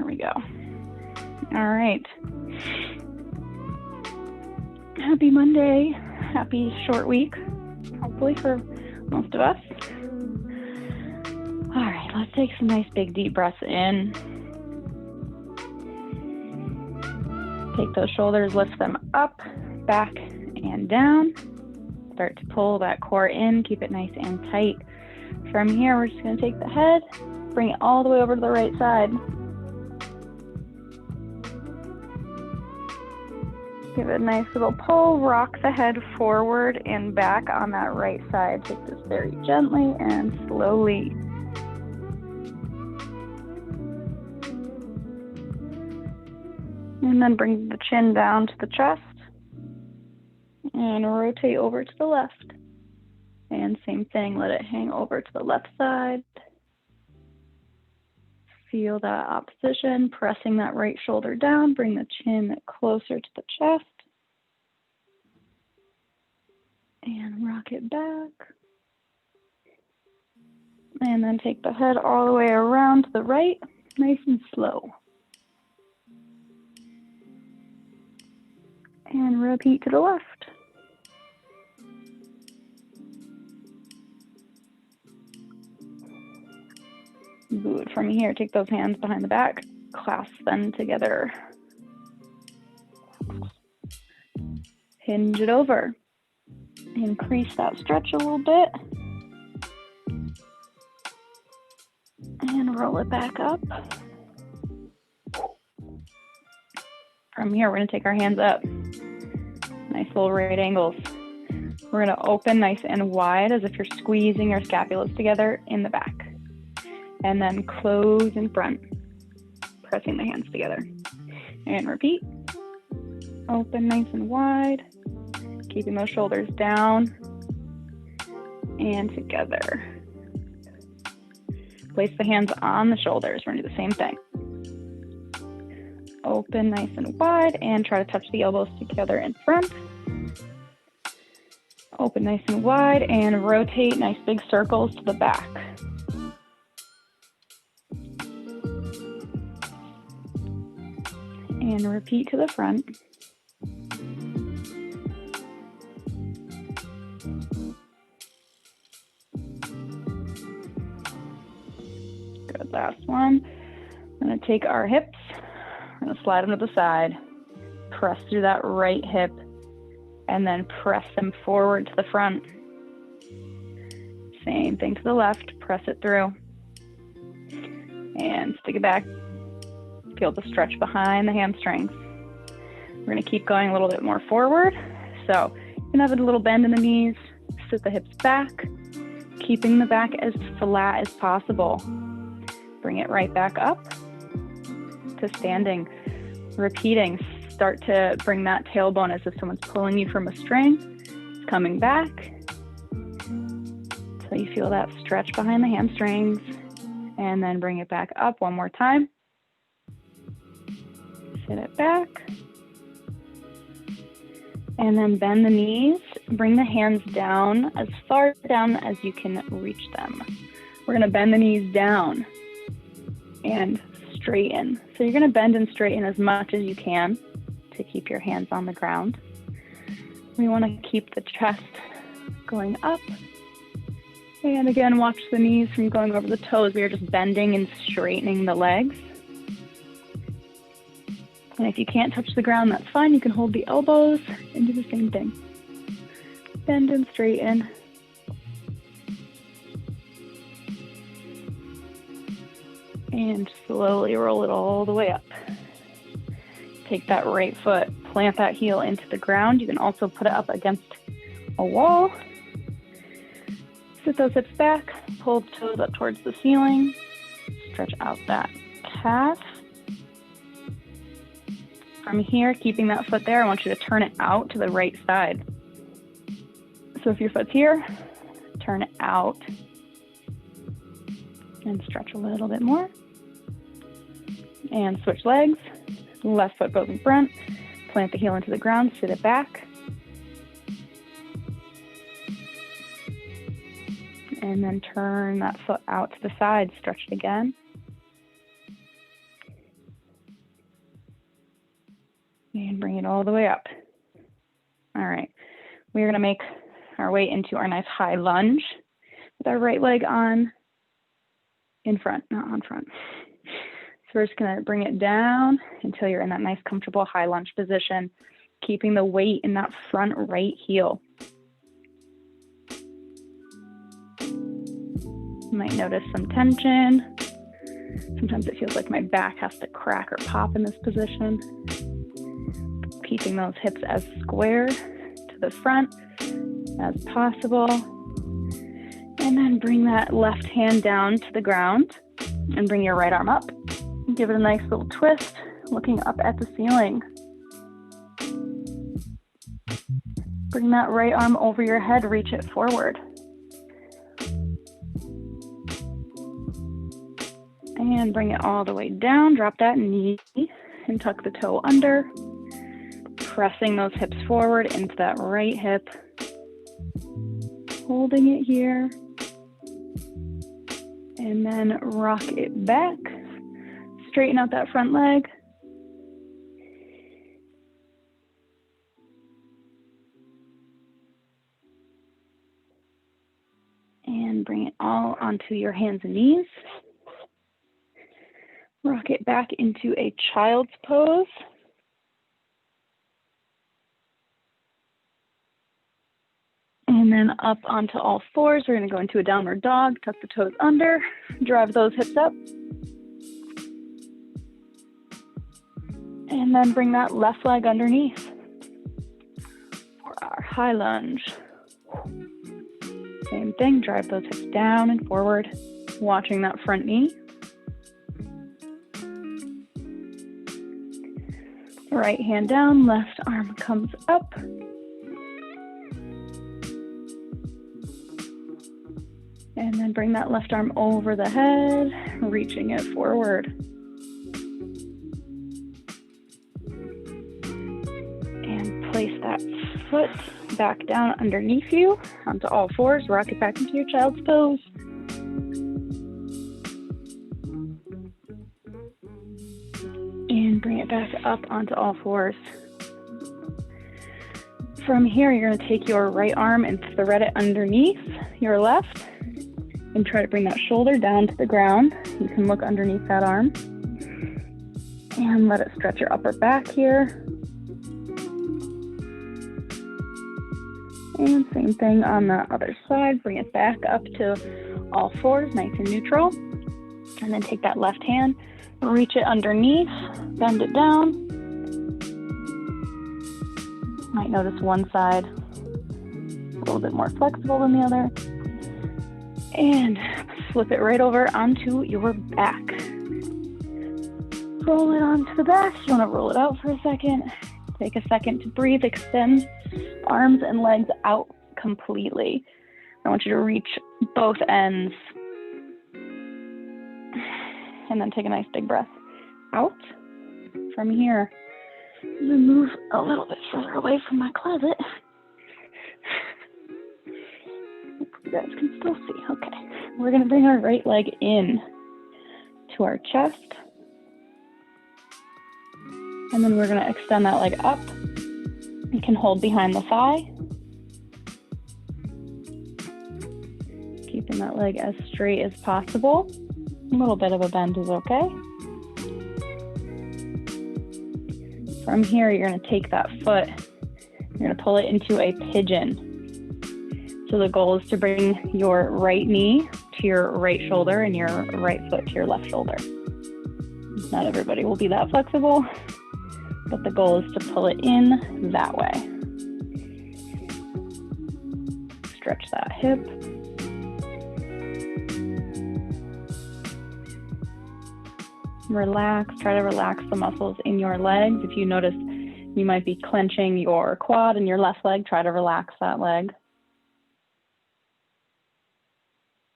There we go. All right. Happy Monday. Happy short week, hopefully for most of us. All right, let's take some nice big deep breaths in. Take those shoulders, lift them up, back, and down. Start to pull that core in, keep it nice and tight. From here, we're just going to take the head, bring it all the way over to the right side. Give it a nice little pull, rock the head forward and back on that right side. Take this very gently and slowly. And then bring the chin down to the chest and rotate over to the left. And same thing, let it hang over to the left side. Feel that opposition, pressing that right shoulder down, bring the chin closer to the chest. And rock it back. And then take the head all the way around to the right, nice and slow. And repeat to the left. Good. From here, take those hands behind the back, clasp them together. Hinge it over. Increase that stretch a little bit. And roll it back up. From here, we're going to take our hands up. Nice little right angles. We're going to open nice and wide as if you're squeezing your scapulas together in the back. And then close in front, pressing the hands together. And repeat. Open nice and wide, keeping those shoulders down and together. Place the hands on the shoulders. We're going to do the same thing. Open nice and wide and try to touch the elbows together in front. Open nice and wide and rotate nice big circles to the back. And repeat to the front. Good, last one. We're going to take our hips, we're going to slide them to the side, press through that right hip, and then press them forward to the front. Same thing to the left, press it through. And stick it back. Feel the stretch behind the hamstrings. We're going to keep going a little bit more forward. So you can have a little bend in the knees, sit the hips back, keeping the back as flat as possible. Bring it right back up to standing. Repeating, start to bring that tailbone as if someone's pulling you from a string. It's coming back. So you feel that stretch behind the hamstrings. And then bring it back up one more time. Sit it back. And then bend the knees. Bring the hands down as far down as you can reach them. We're going to bend the knees down and straighten. So you're going to bend and straighten as much as you can to keep your hands on the ground. We want to keep the chest going up. And again, watch the knees from going over the toes. We are just bending and straightening the legs. And if you can't touch the ground, that's fine. You can hold the elbows and do the same thing. Bend and straighten. And slowly roll it all the way up. Take that right foot, plant that heel into the ground. You can also put it up against a wall. Sit those hips back, pull the toes up towards the ceiling. Stretch out that calf. From here, keeping that foot there, I want you to turn it out to the right side. So if your foot's here, turn it out and stretch a little bit more. And switch legs. Left foot goes in front. Plant the heel into the ground, sit it back. And then turn that foot out to the side, stretch it again. And bring it all the way up. All right, we're gonna make our way into our nice high lunge with our right leg on in front, not on front. So we're just gonna bring it down until you're in that nice comfortable high lunge position, keeping the weight in that front right heel. You might notice some tension. Sometimes it feels like my back has to crack or pop in this position. Keeping those hips as square to the front as possible. And then bring that left hand down to the ground and bring your right arm up. Give it a nice little twist, looking up at the ceiling. Bring that right arm over your head, reach it forward. And bring it all the way down, drop that knee and tuck the toe under. Pressing those hips forward into that right hip. Holding it here. And then rock it back. Straighten out that front leg. And bring it all onto your hands and knees. Rock it back into a child's pose. And then up onto all fours. We're going to go into a downward dog. Tuck the toes under. Drive those hips up. And then bring that left leg underneath for our high lunge. Same thing, drive those hips down and forward, watching that front knee. Right hand down, left arm comes up. And then bring that left arm over the head, reaching it forward. And place that foot back down underneath you, onto all fours, rock it back into your child's pose. And bring it back up onto all fours. From here, you're going to take your right arm and thread it underneath your left and try to bring that shoulder down to the ground. You can look underneath that arm and let it stretch your upper back here. And same thing on the other side. Bring it back up to all fours, nice and neutral. And then take that left hand, reach it underneath, bend it down. Might notice one side a little bit more flexible than the other. And flip it right over onto your back. Roll it onto the back. You want to roll it out for a second. Take a second to breathe, extend arms and legs out completely. I want you to reach both ends. And then take a nice big breath out. From here, I'm gonna move a little bit further away from my closet. You guys can still see. Okay. We're gonna bring our right leg in to our chest. And then we're gonna extend that leg up. You can hold behind the thigh. Keeping that leg as straight as possible. A little bit of a bend is okay. From here, you're going to take that foot, you're going to pull it into a pigeon. So the goal is to bring your right knee to your right shoulder and your right foot to your left shoulder. Not everybody will be that flexible, but the goal is to pull it in that way. Stretch that hip. Relax, try to relax the muscles in your legs. If you notice you might be clenching your quad and your left leg, try to relax that leg.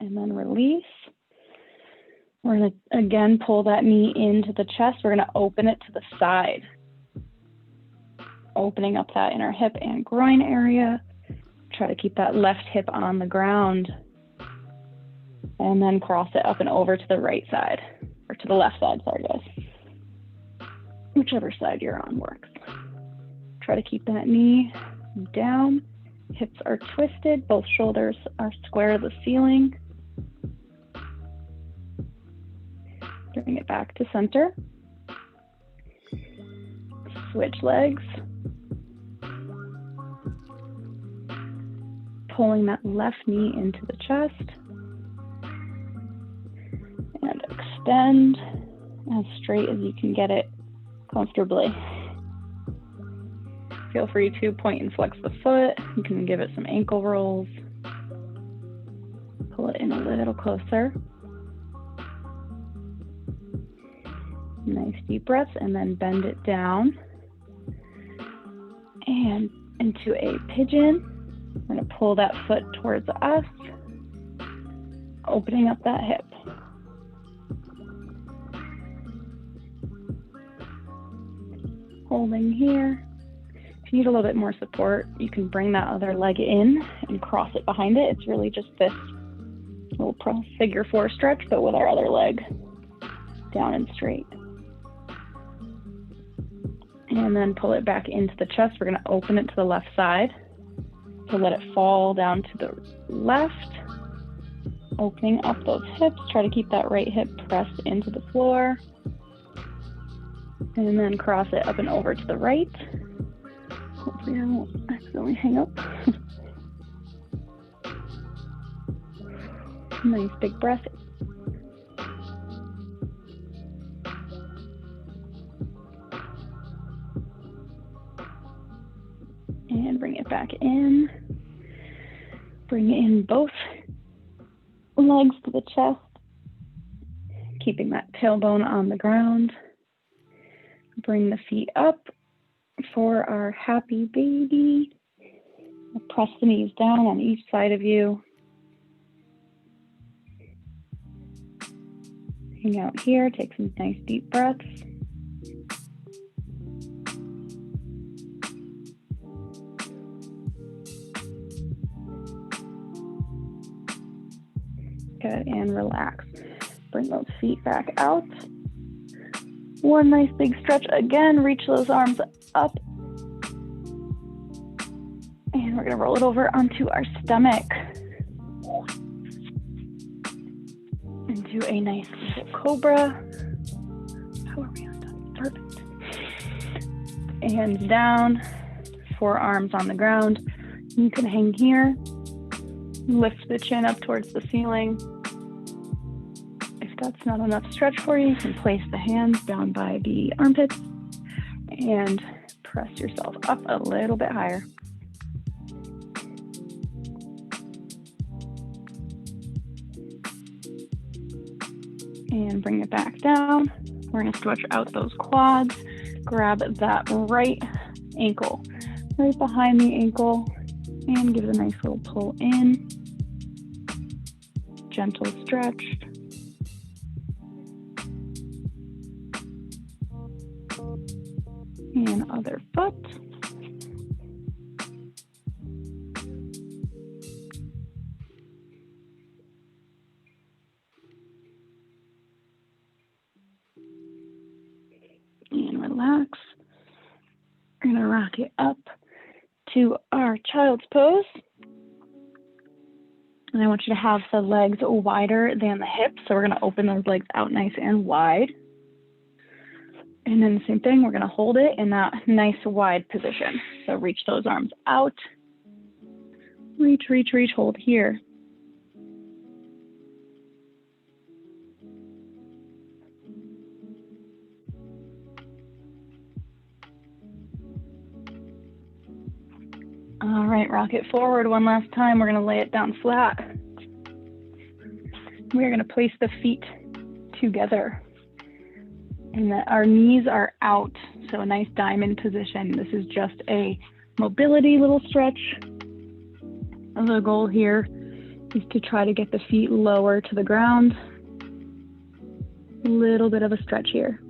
And then release. We're going to, again, pull that knee into the chest. We're going to open it to the side. Opening up that inner hip and groin area. Try to keep that left hip on the ground. And then cross it up and over to the right side. Or to the left side, sorry guys. Whichever side you're on works. Try to keep that knee down. Hips are twisted. Both shoulders are square to the ceiling. Bring it back to center. Switch legs. Pulling that left knee into the chest. And extend as straight as you can get it comfortably. Feel free to point and flex the foot. You can give it some ankle rolls. Pull it in a little closer. Nice deep breaths, and then bend it down. And into a pigeon. We're going to pull that foot towards us, opening up that hip. Holding here. If you need a little bit more support, you can bring that other leg in and cross it behind it. It's really just this little figure 4 stretch, but with our other leg down and straight. And then pull it back into the chest. We're going to open it to the left side. So let it fall down to the left. Opening up those hips. Try to keep that right hip pressed into the floor. And then cross it up and over to the right. Hopefully I won't accidentally hang up. Nice big breath. And bring it back in. Bring in both legs to the chest. Keeping that tailbone on the ground. Bring the feet up for our happy baby. Press the knees down on each side of you. Hang out here, take some nice deep breaths. Good, and relax. Bring those feet back out. One nice big stretch again, reach those arms up. And we're gonna roll it over onto our stomach. Into a nice little cobra. How are we on time? Perfect. Hands down, forearms on the ground. You can hang here. Lift the chin up towards the ceiling. If that's not enough stretch for you, you can place the hands down by the armpits and press yourself up a little bit higher. And bring it back down. We're going to stretch out those quads. Grab that right ankle right behind the ankle and give it a nice little pull in. Gentle stretch. And other foot. And relax. We're going to rock it up to our child's pose. And I want you to have the legs wider than the hips. So we're going to open those legs out nice and wide. And then the same thing, we're going to hold it in that nice wide position. So reach those arms out. Reach, reach, reach, hold here. All right, rock it forward one last time. We're going to lay it down flat. We're going to place the feet together. And that our knees are out, so a nice diamond position. This is just a mobility little stretch. The goal here is to try to get the feet lower to the ground. A little bit of a stretch here.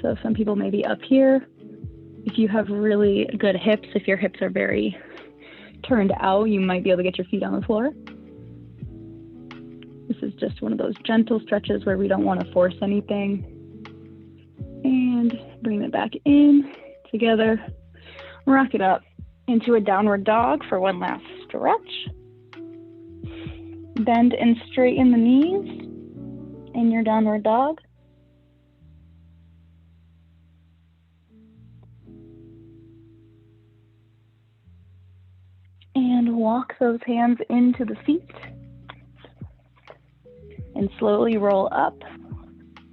So some people may be up here. If you have really good hips, if your hips are very turned out, you might be able to get your feet on the floor. This is just one of those gentle stretches where we don't want to force anything. And bring it back in. together. Rock it up into a downward dog for one last stretch. Bend and straighten the knees in your downward dog. And walk those hands into the feet. And slowly roll up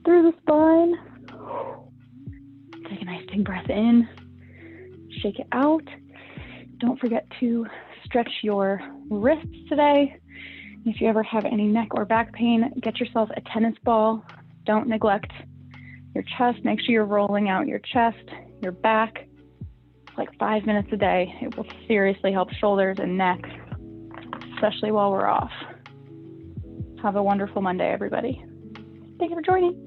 through the spine. Take a nice big breath in. Shake it out. Don't forget to stretch your wrists today. If you ever have any neck or back pain, get yourself a tennis ball. Don't neglect your chest. Make sure you're rolling out your chest, your back. It's like 5 minutes a day. It will seriously help shoulders and neck, especially while we're off. Have a wonderful Monday, everybody. Thank you for joining.